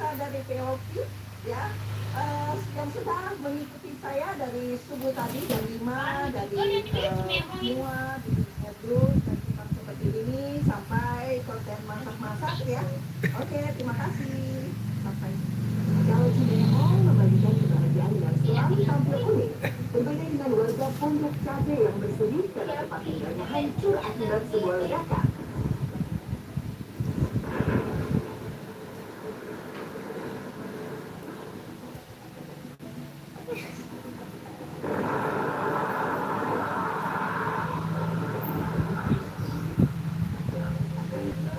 pemirsa dari POP ya, yang sudah mengikuti saya dari subuh tadi jam 5 dari semua di grup dan tempat seperti ini sampai konten masak-masak ya. Oke, terima kasih. Sampai. Kalau Cimehong membagikan kebahagiaan yang selalu tampil unik. Berbeda dengan warga Pondok Cabe yang bersedih karena tempat tinggalnya hancur akibat sebuah ledakan.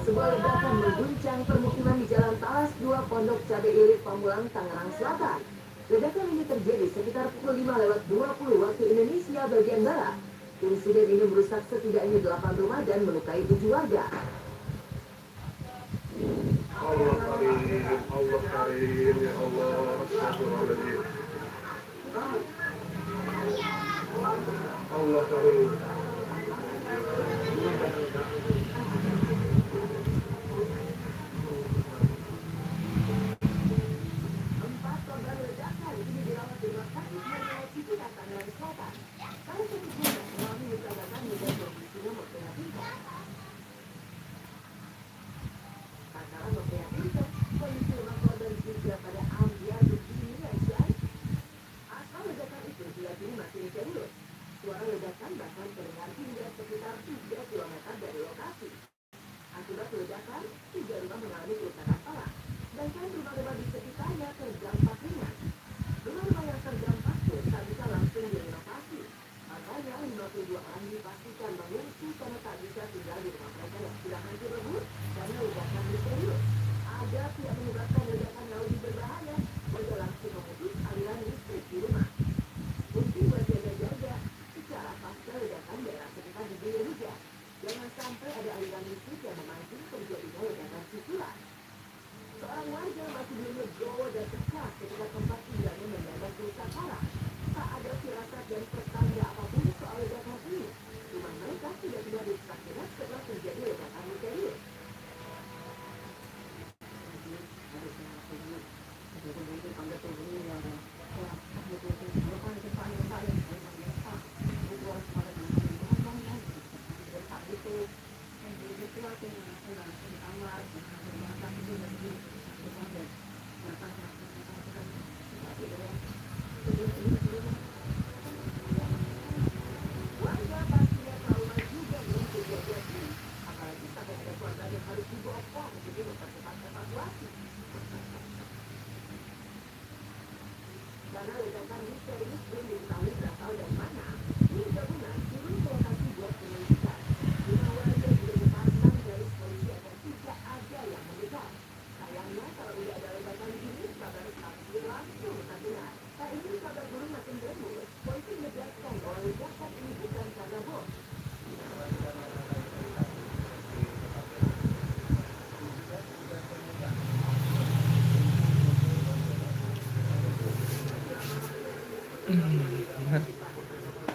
Sebuah ledakan mengguncang permukiman di Jalan Talas 2 Pondok Cabe Ilir Pamulang, Tangerang Selatan. Ledakan ini terjadi sekitar pukul 5:20 waktu Indonesia bagian barat. Insiden ini merusak setidaknya 8 rumah dan melukai 7 warga. Allah karim, Allah karim, ya Allah, astagfirullahaladzim. Allah karim. Empat korban ledakan ini dirawat di rumah sakit Margaret Cipinang, Tangerang Selatan. Salah satu korban mengalami luka bakar dan kondisinya memprihatinkan. Tak kalah memprihatinkan, kondisi rumah korban juga pada ambiar begini aja. Asal ledakan itu diyakini masih misterius. Suara ledakan bahkan terdengar hingga sekitar 3 kilometer dari lokasi. Akibat ledakan, 3 rumah mengalami kerusakan parah. Sedangkan rumah-rumah di sekitarnya terdampak ringan. Rumah-rumah yang terdampak pun tak bisa langsung direnovasi. Makanya 52 orang dipastikan mengungsi karena tak bisa tinggal di rumah mereka yang sudah hancur lebur karena ledakan misterius. Ada pihak menyebabkan ledakan yang lebih berbahaya, warga langsung memutus aliran listrik di rumah. Mungkin buat jaga-jaga, secara pasca ledakan daerah sekitar diguyur hujan. Jangan sampai ada aliran listrik yang memancing terjadinya ledakan susulan. Seorang warga masih belum legowo dan pecah ketika tempat tinggalnya mendadak rusak parah. Tak ada firasat dan pertanda apapun soal ledakan ini. Rumah mereka tiba-tiba rusak berat setelah terjadi ledakan misterius. Warga pastinya trauma juga dengan kejadian ini, apalagi sampai ada korban yang harus dibopong jadi mempercepat evakuasi. Karena ledakan misterius belum diketahui berasal dari mana, tim gabungan turun ke lokasi buat penyelidikan. 5 warga juga dipasang garis polisi agar tidak ada yang mendekat. Sayangnya kalau udah ada ledakan gini, kabar pasti langsung terdengar. Tak ingin kabar burung makin berembus, polisi menegaskan bahwa ledakan ini bukan karena bom.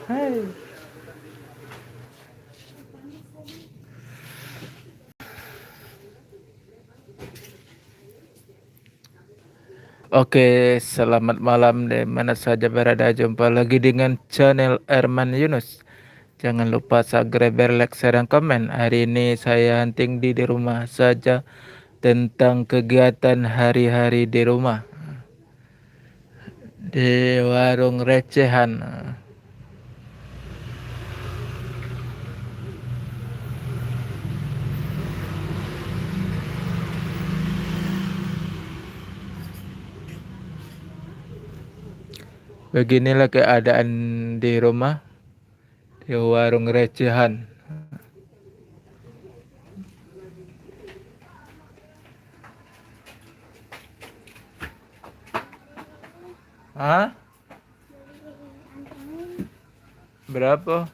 Hai. Oke, selamat malam di mana saja berada. Jumpa lagi dengan channel Erman Yunus. Jangan lupa subscribe, like, share, dan komen. Hari ini saya hunting di rumah saja tentang kegiatan hari-hari di rumah. Di warung recehan. Beginilah keadaan di rumah, di warung recehan. Hah? Berapa?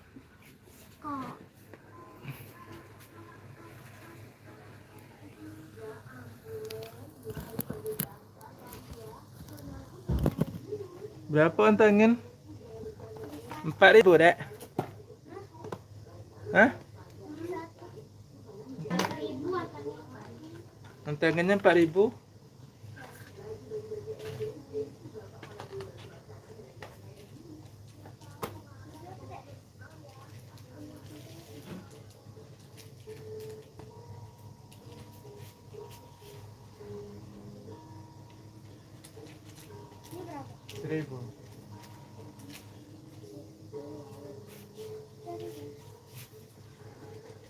Berapa antangin? 4.000 dek? Hah? Antangannya 4.000? 1.000.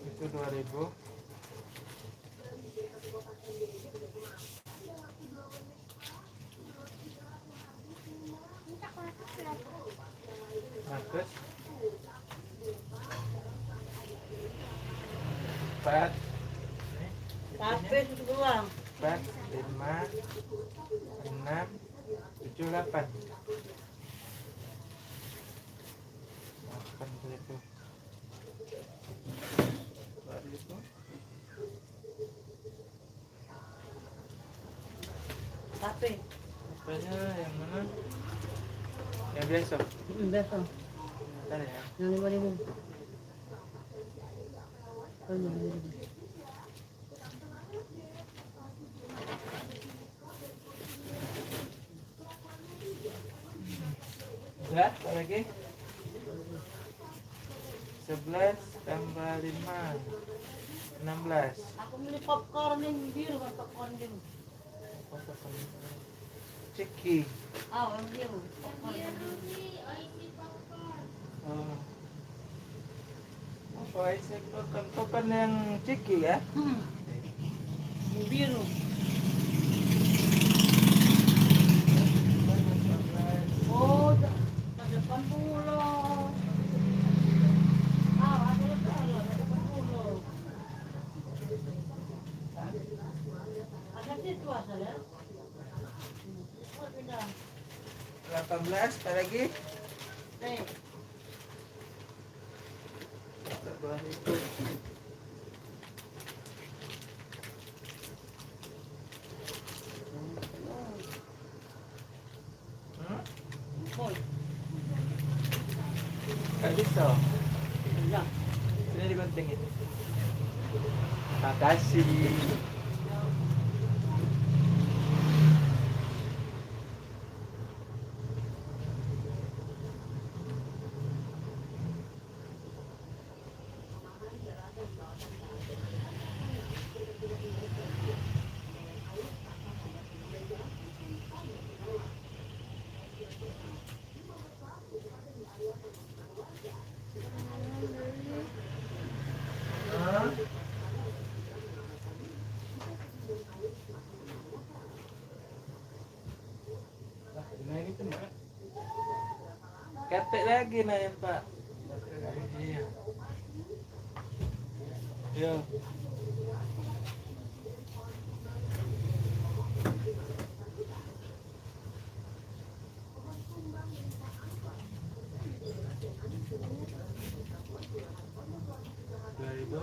Itu 2.000. Terus 4, Tapi itu doang. 4, 5, 6, 7, 8. 8 itu. 2.000. Tapi Apanya yang mana? Yang biasa. besok Bentar ya. yang 5.000. Oh, 5.000. Udah, apa lagi? 11 tambah 5, 16. Aku beli popcorn yang biru kan popcorn biru. Ciki. Ah, yang biru. Popcorn yang biru. Oh. Apa isi popcorn yang ciki ya? Yang biru. Oh, ada 80. Ah, ada lebih, ada 80. Ada situ asal ya. Oh, pindah. 18, apa lagi? Eh, 2.000. boy. Gak bisa. Pindah. Ini digunting itu. Makasih. Ketek lagi nanya Pak. Iya. Yo. Itu.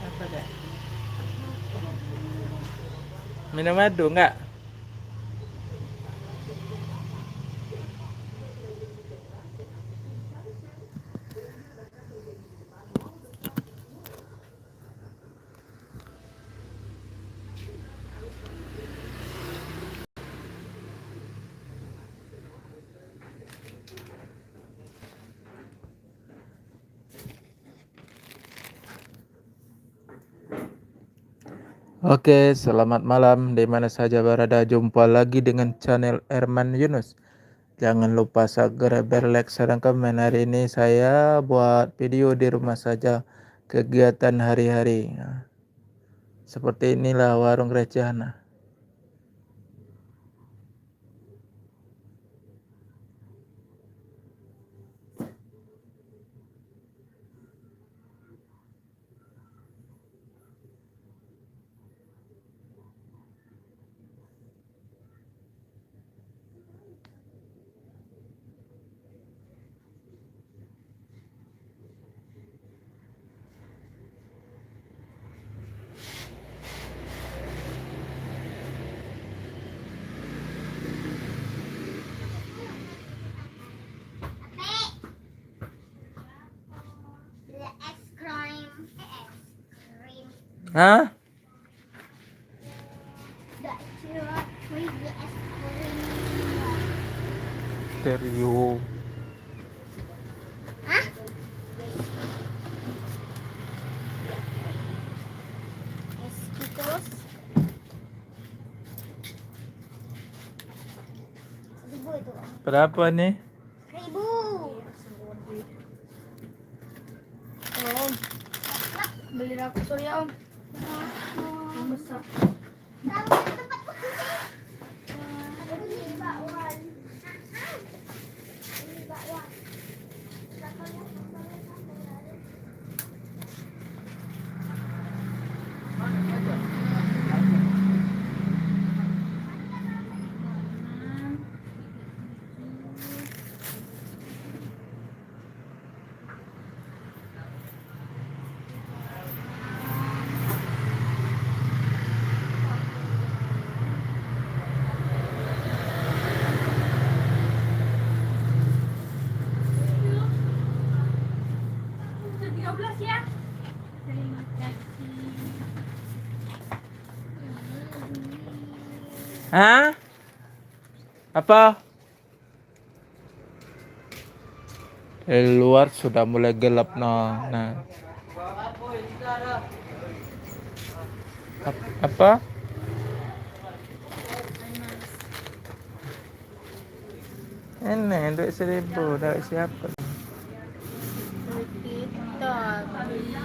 Apa deh? Minum madu enggak? Oke, selamat malam di mana saja berada. Jumpa lagi dengan channel Erman Yunus. Jangan lupa subscribe, like, dan komen. Hari ini saya buat video di rumah saja, kegiatan hari-hari. Nah, seperti inilah warung recehan. Hah? The es krim. stereo. Terus 1.000 itu. Berapa nih? 1.000. Om, beli aku sorry ya om. Yang besar. Hah? Apa? Di luar sudah mulai gelap nah. Apa? Ini duit 1.000 dari siapa? Kita beli.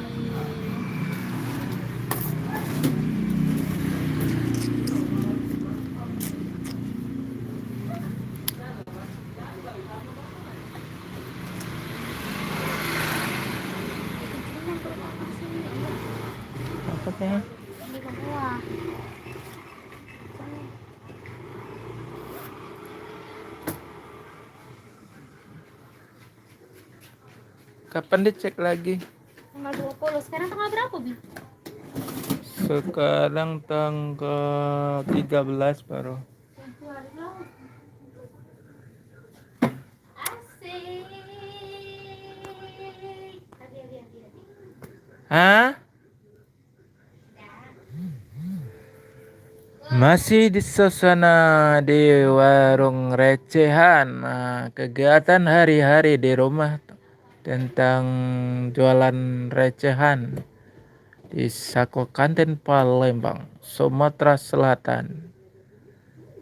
Apa sih? Beli ke buah. Kapan dicek lagi? Tanggal 20. Sekarang tanggal berapa, Bi? Sekarang tanggal 13 baru. Asik. Hadi. Hah? Masih di suasana di warung recehan. Nah, kegiatan hari-hari di rumah tentang jualan recehan di Sako Kantin Palembang, Sumatera Selatan.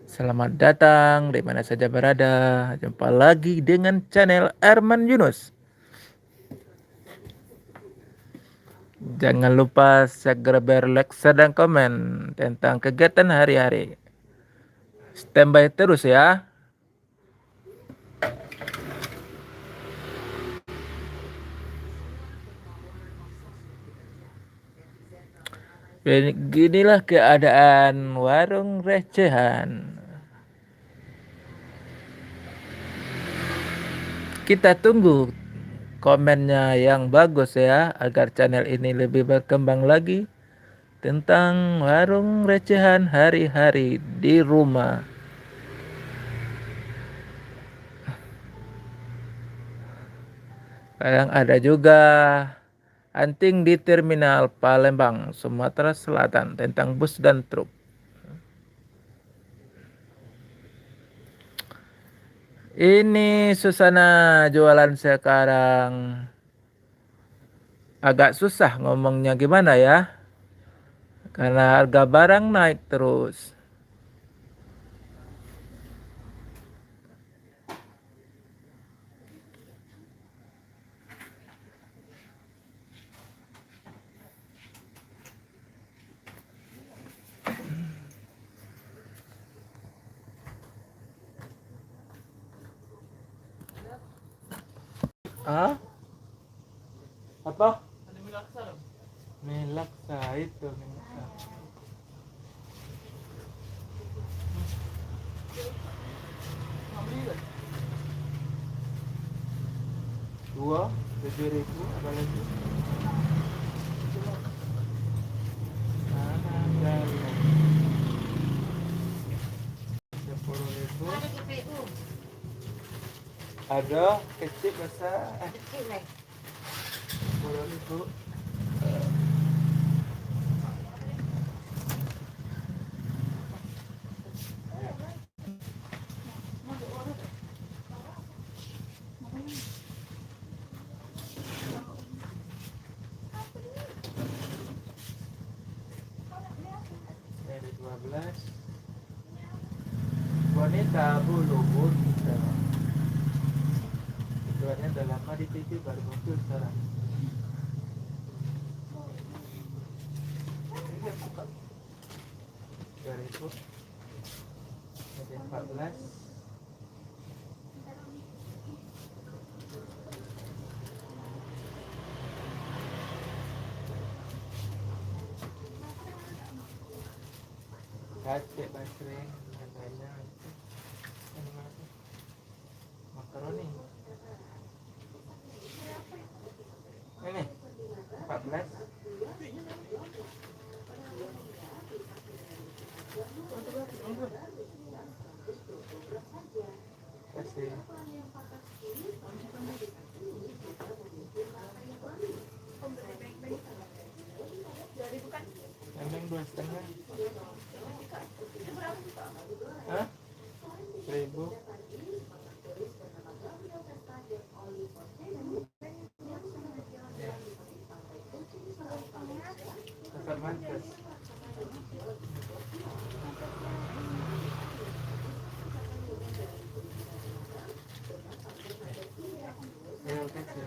Selamat datang di mana saja berada. Jumpa lagi dengan channel Arman Yunus. Jangan lupa segera like dan komen tentang kegiatan hari-hari. Standby terus ya. Beginilah keadaan warung recehan. Kita tunggu komennya yang bagus ya, agar channel ini lebih berkembang lagi tentang warung recehan hari-hari di rumah. Kadang ada juga anting di terminal Palembang, Sumatera Selatan tentang bus dan truk. Ini suasana jualan sekarang agak susah ngomongnya gimana ya, karena harga barang naik terus. Ah? Apa? Ada Melaksa dong. Melaksa itu, Melaksa. Mau beli kan? 7.000 apa lagi? Ada 10.000. Ada GPU. Ada kecil besar. Kecil lah. 10.000. wanita bulu buta. Tujuannya udah lama di TV baru muncul sekarang. Ini buka 2000 jadi 14. Kacek basreng katanya itu animasi makaroni ini 14 kasih yang 2,5. Hah? 1.000. Ya. Tetap mantas. Ya, oke sih.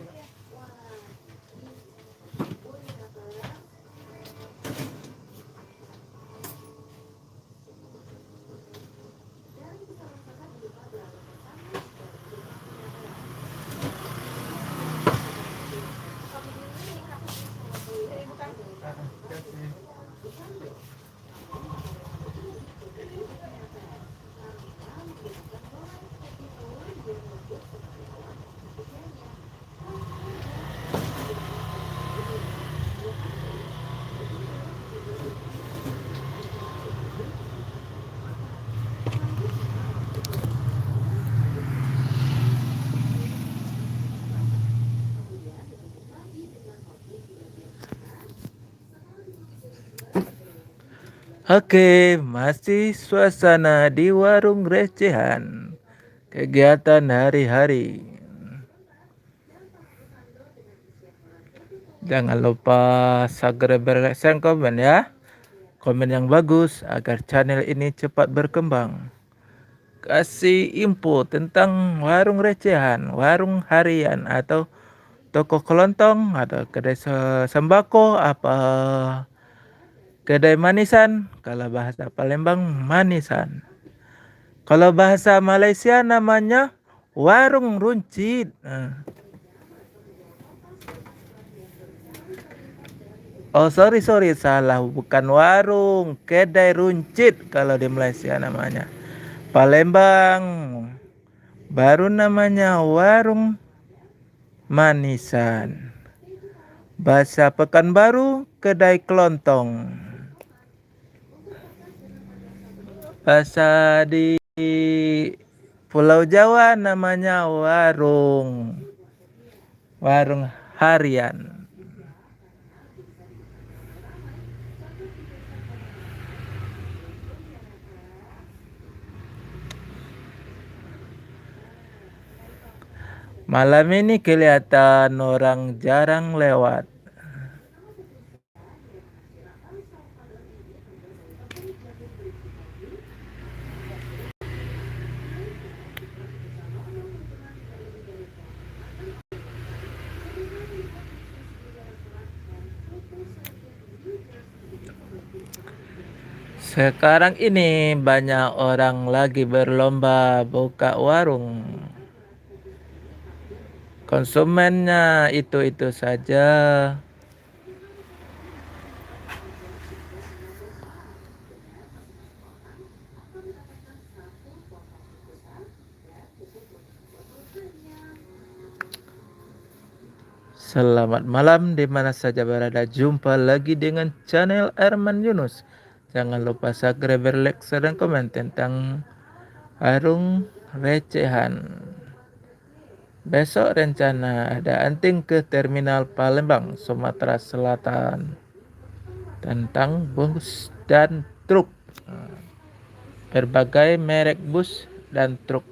Oke, masih suasana di warung recehan. Kegiatan hari-hari. Jangan lupa subscribe dan komen ya. Komen yang bagus agar channel ini cepat berkembang. Kasih info tentang warung recehan, warung harian atau toko kelontong atau kedai sembako apa kedai manisan. Kalau bahasa Palembang manisan. Kalau bahasa Malaysia namanya warung runcit. Oh sorry salah, bukan warung, kedai runcit kalau di Malaysia namanya. Palembang baru namanya warung manisan. Bahasa Pekanbaru kedai kelontong. Bahasa di Pulau Jawa namanya warung harian. Malam ini kelihatan orang jarang lewat. Sekarang ini banyak orang lagi berlomba buka warung. Konsumennya itu-itu saja. Selamat malam di mana saja berada. Jumpa lagi dengan channel Erman Yunus. Jangan lupa subscribe, like, share, dan komen tentang warung recehan. Besok rencana ada anting ke Terminal Palembang, Sumatera Selatan. Tentang bus dan truk. Berbagai merek bus dan truk.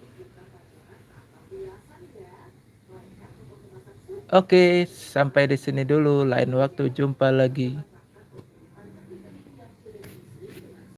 Oke, sampai di sini dulu. Lain waktu jumpa lagi.